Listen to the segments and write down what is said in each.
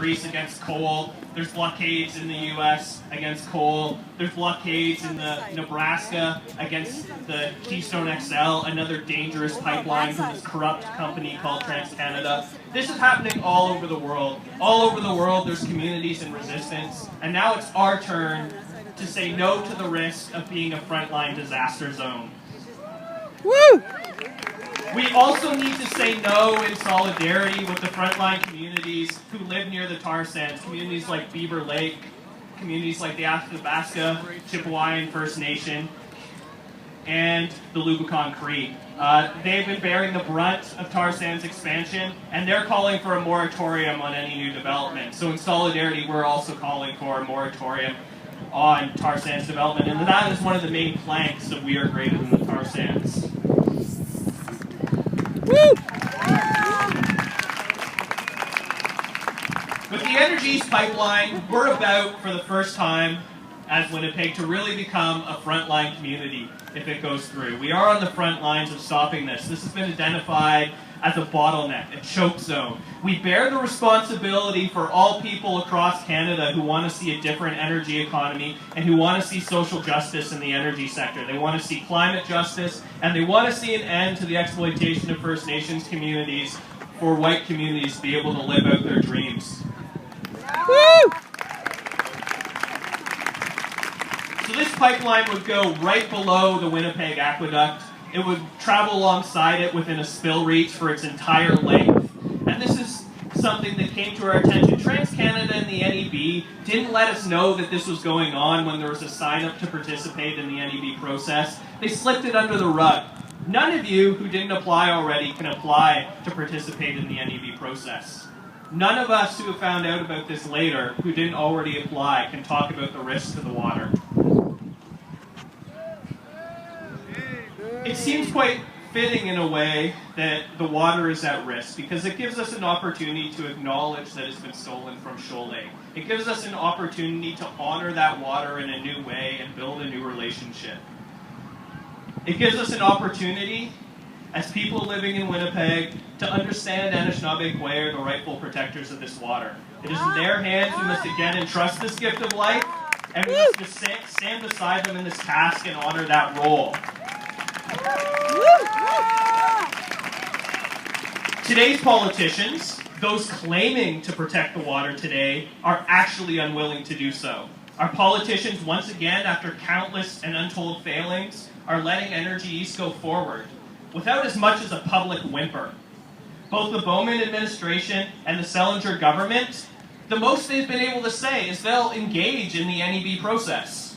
Greece against coal. There's blockades in the U.S. against coal. There's blockades in Nebraska against the Keystone XL, another dangerous pipeline from this corrupt company called TransCanada. This is happening all over the world. All over the world, there's communities in resistance. And now it's our turn to say no to the risk of being a frontline disaster zone. Woo! We also need to say no in solidarity with the frontline communities who live near the tar sands, communities like Beaver Lake, communities like the Athabasca, Chippewayan First Nation, and the Lubicon Cree. They've been bearing the brunt of tar sands expansion, and they're calling for a moratorium on any new development. So in solidarity, we're also calling for a moratorium on tar sands development, and that is one of the main planks of We Are Greater Than the Tar Sands. Woo! With the Energy East pipeline, we're about, for the first time, as Winnipeg, to really become a frontline community if it goes through. We are on the front lines of stopping this. This has been identified as a bottleneck, a choke zone. We bear the responsibility for all people across Canada who want to see a different energy economy and who want to see social justice in the energy sector. They want to see climate justice, and they want to see an end to the exploitation of First Nations communities for white communities to be able to live out their dreams. Woo! So this pipeline would go right below the Winnipeg Aqueduct. It would travel alongside it within a spill reach for its entire length. And this is something that came to our attention. TransCanada and the NEB didn't let us know that this was going on when there was a sign-up to participate in the NEB process. They slipped it under the rug. None of you who didn't apply already can apply to participate in the NEB process. None of us who have found out about this later, who didn't already apply, can talk about the risks to the water. It seems quite fitting in a way that the water is at risk because it gives us an opportunity to acknowledge that it's been stolen from Shoal Lake. It gives us an opportunity to honor that water in a new way and build a new relationship. It gives us an opportunity as people living in Winnipeg to understand Anishinaabe are the rightful protectors of this water. It is in their hands. We must again entrust this gift of life, and we must just stand beside them in this task and honor that role. Today's politicians, those claiming to protect the water today, are actually unwilling to do so. Our politicians, once again, after countless and untold failings, are letting Energy East go forward without as much as a public whimper. Both the Bowman administration and the Selinger government, the most they've been able to say is they'll engage in the NEB process.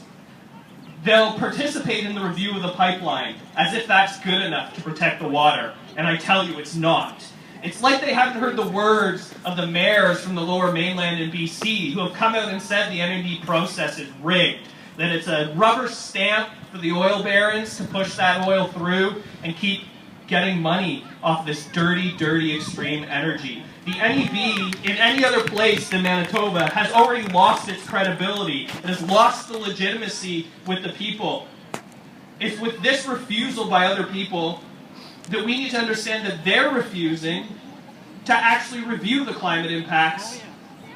They'll participate in the review of the pipeline as if that's good enough to protect the water. And I tell you, it's not. It's like they haven't heard the words of the mayors from the Lower Mainland in BC who have come out and said the NEB process is rigged, that it's a rubber stamp for the oil barons to push that oil through and keep getting money off this dirty, dirty extreme energy. The NEB, in any other place than Manitoba, has already lost its credibility. It has lost the legitimacy with the people. It's with this refusal by other people that we need to understand that they're refusing to actually review the climate impacts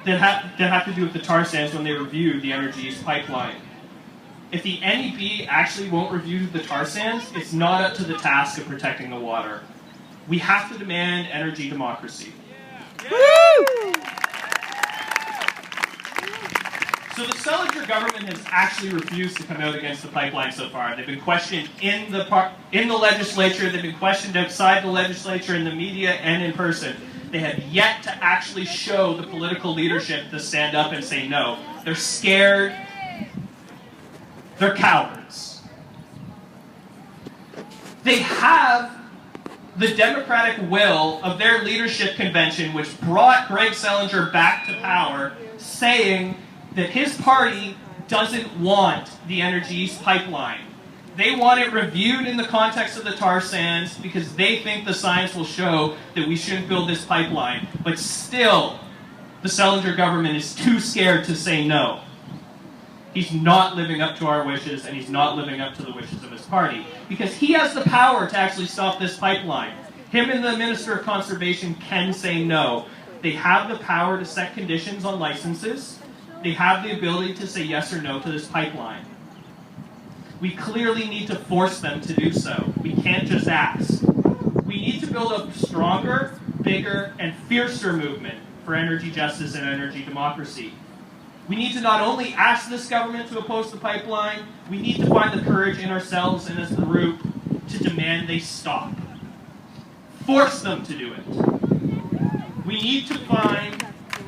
that have to do with the tar sands when they review the Energy East pipeline. If the NEB actually won't review the tar sands, it's not up to the task of protecting the water. We have to demand energy democracy. Woo! So the Selinger government has actually refused to come out against the pipeline so far. They've been questioned in the legislature, they've been questioned outside the legislature, in the media, and in person. They have yet to actually show the political leadership to stand up and say no. They're scared. They're cowards. They have the democratic will of their leadership convention, which brought Greg Selinger back to power, saying that his party doesn't want the Energy East pipeline. They want it reviewed in the context of the tar sands because they think the science will show that we shouldn't build this pipeline. But still, the Selinger government is too scared to say no. He's not living up to our wishes, and he's not living up to the wishes of his party, because he has the power to actually stop this pipeline. Him and the Minister of Conservation can say no. They have the power to set conditions on licenses. They have the ability to say yes or no to this pipeline. We clearly need to force them to do so. We can't just ask. We need to build a stronger, bigger, and fiercer movement for energy justice and energy democracy. We need to not only ask this government to oppose the pipeline, we need to find the courage in ourselves and as a group to demand they stop. Force them to do it. We need to find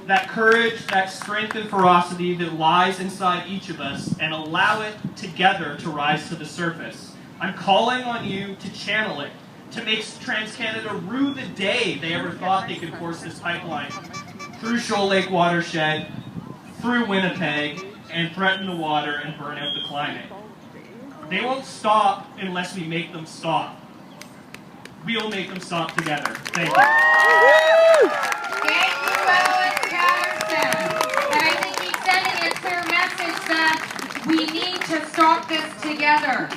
that courage, that strength and ferocity that lies inside each of us and allow it together to rise to the surface. I'm calling on you to channel it, to make TransCanada rue the day they ever thought they could force this pipeline through Shoal Lake watershed, through Winnipeg, and threaten the water and burn out the climate. They won't stop unless we make them stop. We'll make them stop together. Thank you. Thank you, Ellen Paterson. And I think he's sending a clear message that we need to stop this together.